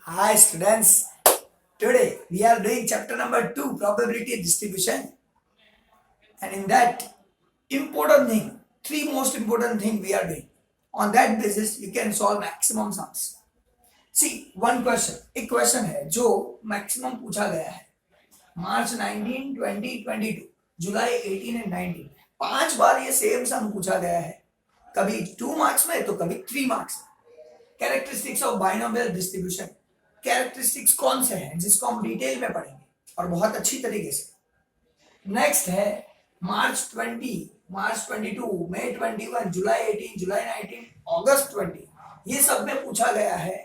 Hi students, today we are doing chapter number 2 probability distribution, and in that important thing, three most important thing we are doing. On that basis you can solve maximum sums. See one question, एक question है जो maximum पूछा गया है मार्च 19, 20, 22, जुलाई 18 and 19, 5 बार ये same सम पूछा गया है, कभी 2 मार्क्स में तो कभी 3 मार्क्स में। Characteristics of binomial distribution, characteristics कौन से हैं जिसको हम डिटेल में पढ़ेंगे और बहुत अच्छी तरीके से। नेक्स्ट है मार्च 20, मार्च 22, मई 21, जुलाई 18, जुलाई 19, अगस्त 20, ये सब में पूछा गया है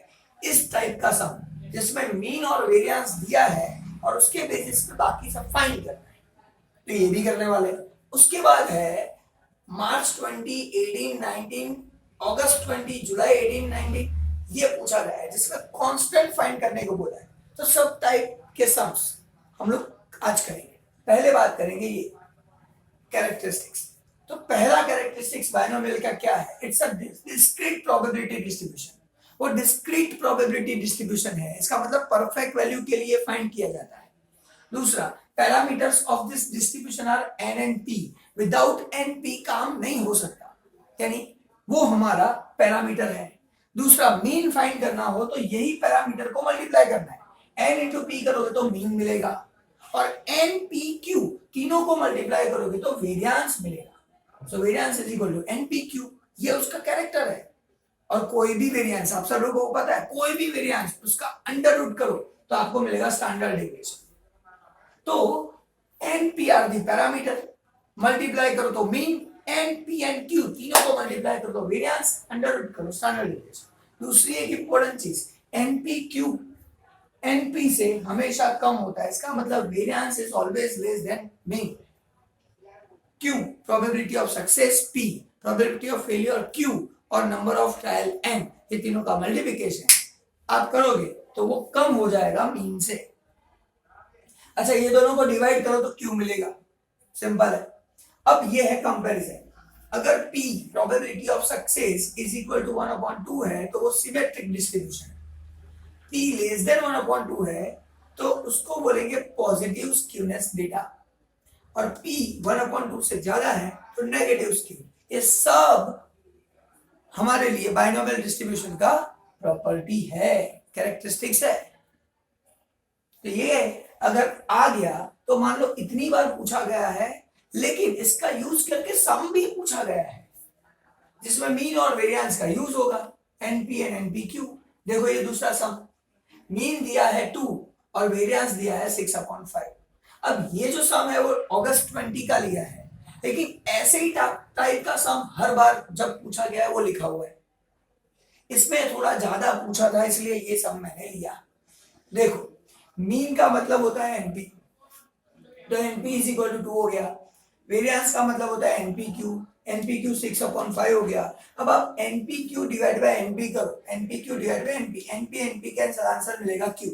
इस टाइप का सम जिसमें मीन और वेरिएंस दिया है और उसके बेसिस पे बाकी सब फाइंड करना है, तो ये भी करने वाले हैं। उसके बाद है मार्च 20, 18, 19, अगस्त 20, जुलाई 18, 19, ये पूछा गया है जिसका कांस्टेंट फाइंड करने को बोला है। तो सब टाइप के सम्स हम लोग आज करेंगे। पहले बात करेंगे ये कैरेक्टरिस्टिक्स। तो पहला कैरेक्टरिस्टिक्स बाइनोमियल का क्या है? It's a discrete probability distribution. वो डिस्क्रीट प्रोबेबिलिटी डिस्ट्रीब्यूशन है, इसका मतलब परफेक्ट वैल्यू के लिए फाइंड किया जाता है। दूसरा, parameters of this distribution are n and p. Without n p काम नहीं हो सकता, यानी वो हमारा पैरामीटर है। दूसरा, मीन फाइंड करना हो तो यही पैरामीटर को मल्टीप्लाई करना है, एन इंटू पी करोगे तो मीन मिलेगा और एन पी क्यू तीनों को मल्टीप्लाई करोगे तो वेरिएंस मिलेगा। So variance is equal to n p q, ये उसका कैरेक्टर है। और कोई भी वेरिएंस, आप सब लोगों को पता है, कोई भी वेरिएंस उसका अंडर रूट करो तो आपको मिलेगा स्टैंडर्ड डेविएशन। तो n p are the parameter, multiply करो तो mean, n p and q तीनों को मल्टीप्लाई करो तो वेरिएंस, अंडर रूट करो स्टैंडर्ड डेविएशन। दूसरी एक इंपॉर्टेंट चीज, एनपी क्यू एनपी से हमेशा कम होता है, इसका मतलब variance is always less than mean. Q probability of success, P probability of failure Q, और नंबर ऑफ ट्रायल एन, ये तीनों का मल्टीप्लिकेशन आप करोगे तो वो कम हो जाएगा मीन से। अच्छा, ये दोनों को डिवाइड करो तो क्यू मिलेगा, सिंपल है। अब ये है कंपैरिजन। अगर P probability of success is equal to 1/2 है तो वो सिमेट्रिक डिस्ट्रीब्यूशन है। P लेस देन 1/2 है तो उसको बोलेंगे पॉजिटिव स्क्यूनेस डेटा, और P 1/2 से ज्यादा है तो नेगेटिव स्क्यू। ये सब हमारे लिए बाइनोमियल डिस्ट्रीब्यूशन का प्रॉपर्टी है, कैरेक्टरिस्टिक्स है। तो ये अगर आ गया तो मान लो इतनी बार पूछा गया है, लेकिन इसका यूज करके सम भी पूछा गया है जिसमें मीन और वेरिएंस का यूज होगा, एनपी एंड एनपीक्यू। देखो ये दूसरा सम, मीन दिया है 2 और वेरिएंस दिया है 6/5। अब ये जो सम है वो अगस्त 20 का लिया है, लेकिन ऐसे ही टाइप का सम हर बार जब पूछा गया है वो लिखा हुआ है। इसमें थोड़ा ज्यादा पूछा था इसलिए ये सम मैंने लिया। देखो मीन का मतलब होता है एनपी, तो एनपी इज इक्वल टू 2 हो गया। वेरिएंस का मतलब होता है एनपीक्यू, एनपीक्यू 6/5 हो गया। अब आप एनपीक्यू डिवाइड बाय एनपी करो, npq divide by np, np np का आंसर मिलेगा क्यू।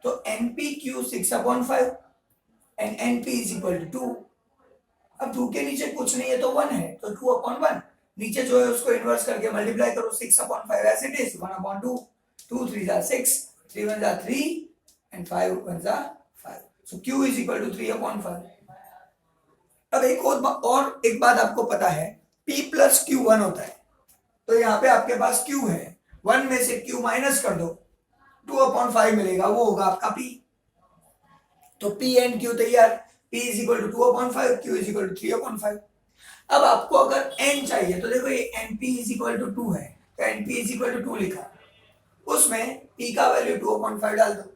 तो npq 6/5 and np is equal to 2। अब 2 के नीचे कुछ नहीं है तो 1 है, तो 2/1, नीचे जो है उसको इनवर्स करके मल्टीप्लाई करो, 6/5 एज इट इज, 1/2, 2 3 जा 6, 3 1 जा 3 एंड 5 1 जा 5। सो q इज इक्वल टू 3/5। अब एक एक बात आपको पता है, p प्लस क्यू 1 होता है, तो यहाँ पे आपके पास q है, 1 में से q माइनस कर दो, 2/5 मिलेगा, वो होगा आपका p। तो p एंड q तैयार, p is equal to 2/5, q is equal to 3/5। अब आपको अगर n चाहिए तो देखो ये np इज इक्वल टू 2 है, तो np इज इक्वल टू 2 लिखा, उसमें p का वैल्यू 2/5 डाल दो,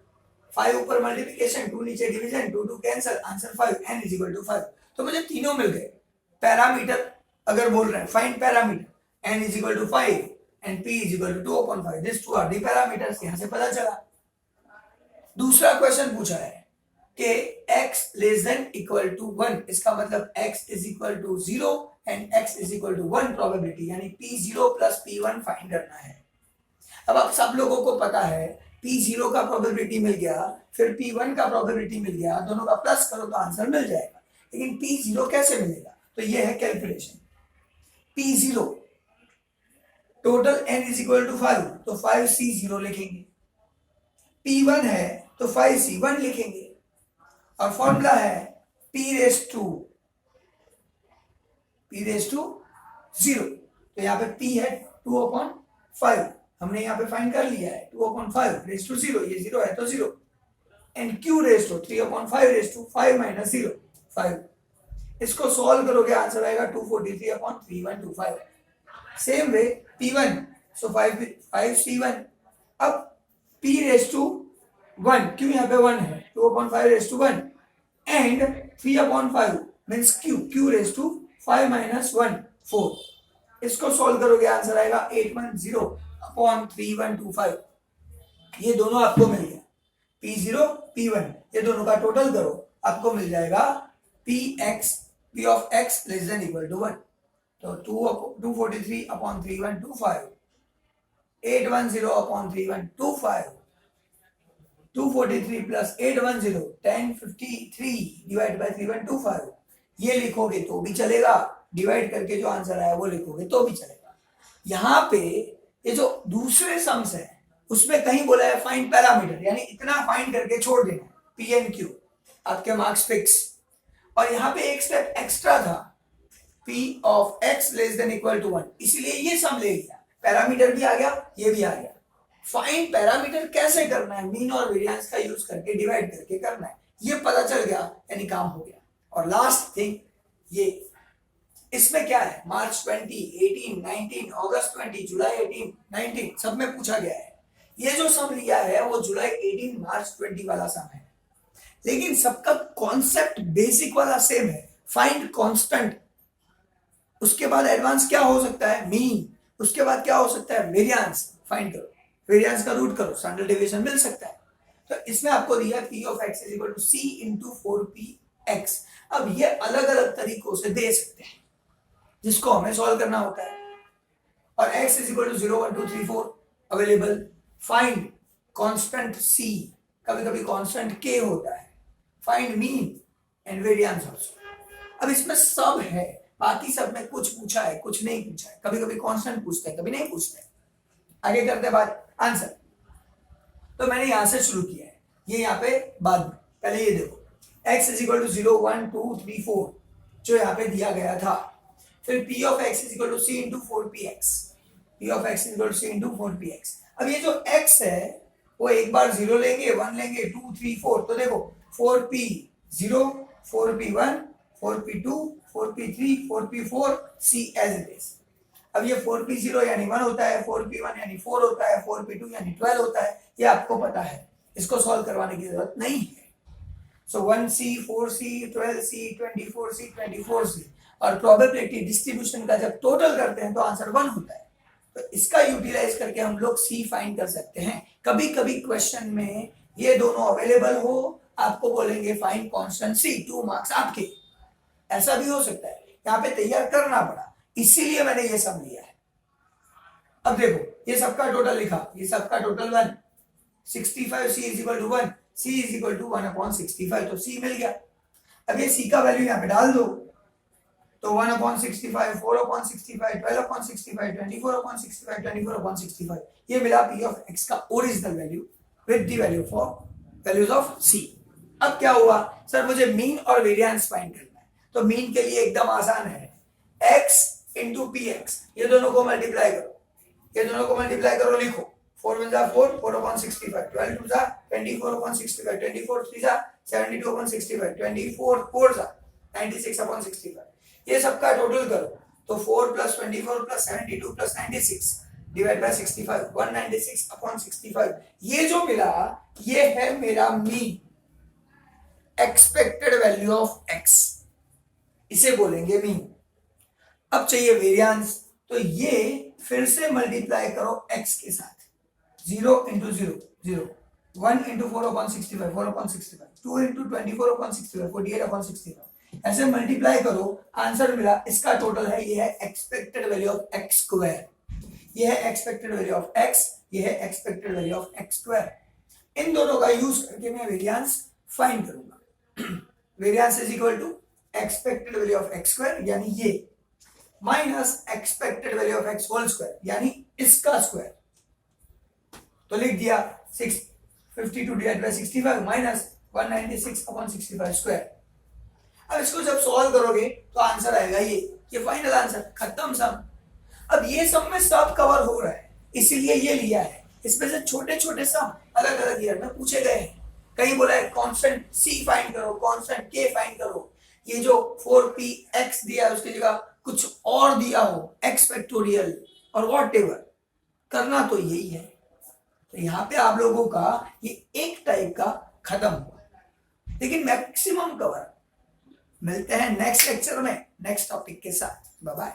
5 ऊपर मल्टीप्लिकेशन, 2 नीचे division, 2 2 cancel, answer 5, n is equal to 5। तो मुझे तीनों मिल गए। पैरामीटर अगर बोल रहे हैं, find parameter, n is equal to 5 and p is equal to 2/5, this two are the parameters, यहां से पता चला। दूसरा क्वेश्चन पूछा है कि x less than equal to 1, इसका मतलब x is equal to 0 and x is equal to 1 probability, यानी p0 प्लस p1 फाइंड करना है। अब आप सब लोगों को पता है p0 का प्रोबेबिलिटी मिल गया, फिर p1 का प्रोबेबिलिटी मिल गया, दोनों का प्लस करो तो आंसर मिल जाएगा। लेकिन p0 कैसे मिलेगा? तो ये है calculation. p0 total n is equal to 5, तो 5c0 लिखेंगे, P1 है तो 5C1 लिखेंगे और फॉर्मूला है P रेस टू 0। तो यहाँ पे P है 2/5, हमने यहाँ पे फाइंड कर लिया है 2/5 रेस टू 0, ये 0 है तो 0, and Q raise to 3/5 raise to 5 minus 0 5। इसको सॉल्व करोगे आंसर आएगा 243/3125। सेम वे P1, सो 5C1, अब P रेस टू 1, क्यों यहाँ पे 1 है 2/5 raise to 1 and 3/5 means Q raise to 5 minus 1 4। इसको सॉल्व करोगे आंसर आएगा 810/3125। ये दोनों आपको मिल गया P0 P1, ये दोनों का टोटल करो आपको मिल जाएगा P of x less than equal to 1। तो 243/3125, 810/3125, 243 प्लस 810 1053 डिवाइड बाय 3125। ये लिखोगे तो भी चलेगा, डिवाइड करके जो आंसर आया वो लिखोगे तो भी चलेगा। यहाँ पे ये जो दूसरे सम्स है उसमें कहीं बोला है फाइंड पैरामीटर, यानी इतना फाइंड करके छोड़ देना P एंड Q, आपके मार्क्स फिक्स। और यहाँ पे एक स्टेप एक्स्ट्रा था P of x less than equal to 1, इसलिए ये सम ले लिया, पैरामीटर भी आ गया ये भी आ गया। फाइंड पैरामीटर कैसे करना है, मीन और वेरिएंस का यूज करके डिवाइड करके करना है, ये पता चल गया यानी काम हो गया। और लास्ट थिंग ये इसमें क्या है, मार्च 20, 18, 19, अगस्त 20, जुलाई 18, 19 सब में पूछा गया है। ये जो सम लिया है वो जुलाई 18 मार्च 20 वाला सम है, लेकिन सबका कॉन्सेप्ट बेसिक वाला सेम है, फाइंड कांस्टेंट। उसके बाद एडवांस क्या हो सकता है, मीन, उसके बाद क्या हो सकता है वेरिएंस, फाइंड करो, वेरिएंस का रूट करो, स्टैंडर्ड डेविएशन मिल सकता है। तो इसमें आपको दिया P of x is equal to C into 4px। अब ये अलग अलग तरीकों से दे सकते हैं जिसको हमें सॉल्व करना होता है। और x is equal to 0 1 2 3 4 available. Find constant C, कभी कभी कांस्टेंट K होता है। Find mean and variance also. अब इसमें सब है, बाकी सब में कुछ पूछा है कुछ नहीं पूछा है, कभी कभी कांस्टेंट पूछते हैं कभी नहीं पूछते हैं। आगे करते बात आंसर। तो मैंने यहां से शुरू किया है, ये यहाँ पे बाद में, पहले ये देखो x इज इक्वल टू 0 1 2 3 4 जो यहाँ पे दिया गया था। फिर P of x is equal to C into 4px, P of x is equal to C into 4px। अब ये जो x है वो एक बार 0 लेंगे 1 लेंगे 2 3 4, तो देखो 4p0 4p1 4p2 4p3 4p4 C as it is. अब ये 4p0 यानी 1 होता है, 4p1 यानी 4 होता है, 4p2 यानी 12 होता है, ये आपको पता है, इसको सॉल्व करवाने की जरूरत नहीं है। सो 1c 4c 12c 24c 24c, और प्रोबेबिलिटी डिस्ट्रीब्यूशन का जब टोटल करते हैं तो आंसर 1 होता है। तो इसका यूटिलाइज करके हम लोग C फाइंड कर सकते हैं। कभी कभी क्वेश्चन में ये दोनों अवेलेबल हो, आपको बोलेंगे फाइंड कांस्टेंट C, 2 मार्क्स आपके, ऐसा भी हो सकता है, यहाँ पे तैयार करना पड़ा, इसीलिए मैंने ये सब लिया है। अब देखो ये सबका टोटल लिखा, ये सबका total 1, 65 C is equal to 1, C is equal to 1/65, तो C मिल गया। अब ये C का वैल्यू यहाँ पे डाल दो, तो 1/65 4/65 12/65 24/65 24/65, ये मिला P ऑफ x का original value with the value for values of C। अब क्या हुआ सर, मुझे मीन और वेरिएंस फाइंड करना है, तो मीन के लिए एकदम आसान है, x इंटू px, ये दोनों को मल्टीप्लाई करो, ये दोनों को मल्टीप्लाई करो, लिखो 4 1 4 4/65 12 2 24/65 24 3 72/65 24 4 96/65, ये सबका टोटल करो, तो 4 plus 24 plus 72 plus 96 divide by 65 196/65। ये जो मिला ये है मेरा mean, expected value of x, इसे बोलेंगे मीन। अब चाहिए वेरिएंस, तो ये फिर से मल्टीप्लाई करो x के साथ, 0 इंटू 0 0, 1 इंटू 4/65 4/65, 2 इंटू 24/65 48/65, ऐसे मल्टीप्लाई करो, आंसर मिला, इसका टोटल है, ये है expected value of x square, ये है एक्सपेक्टेड वैल्यू ऑफ x, ये है expected value of x square. इन दोनों का यूज करके मैं वेरिएंस फाइंड करूंगा। Variance is equal to expected value of x square यानी ये, minus expected value of x whole square यानी इसका स्क्वायर, तो लिख दिया 6 52 divide by 65 minus 196 upon 65 square. अब इसको जब सॉल्व करोगे तो आंसर आएगा ये फाइनल आंसर, खत्म सम। अब ये सम में सब कवर हो रहा है इसीलिए ये लिया है। इसमें से छोटे छोटे सम अलग अलग ईयर में पूछे गए हैं। कहीं बोला है कांस्टेंट c फाइंड करो, कांस्टेंट k फाइंड करो। ये जो 4px दिया है उसकी जगह कुछ और दिया हो, x फैक्टोरियल और व्हाटएवर, करना तो यही है। तो यहाँ पे आप लोगों का ये एक टाइप का खत्म हुआ, लेकिन मैक्सिमम कवर। मिलते हैं नेक्स्ट लेक्चर में नेक्स्ट टॉपिक के साथ। Bye bye.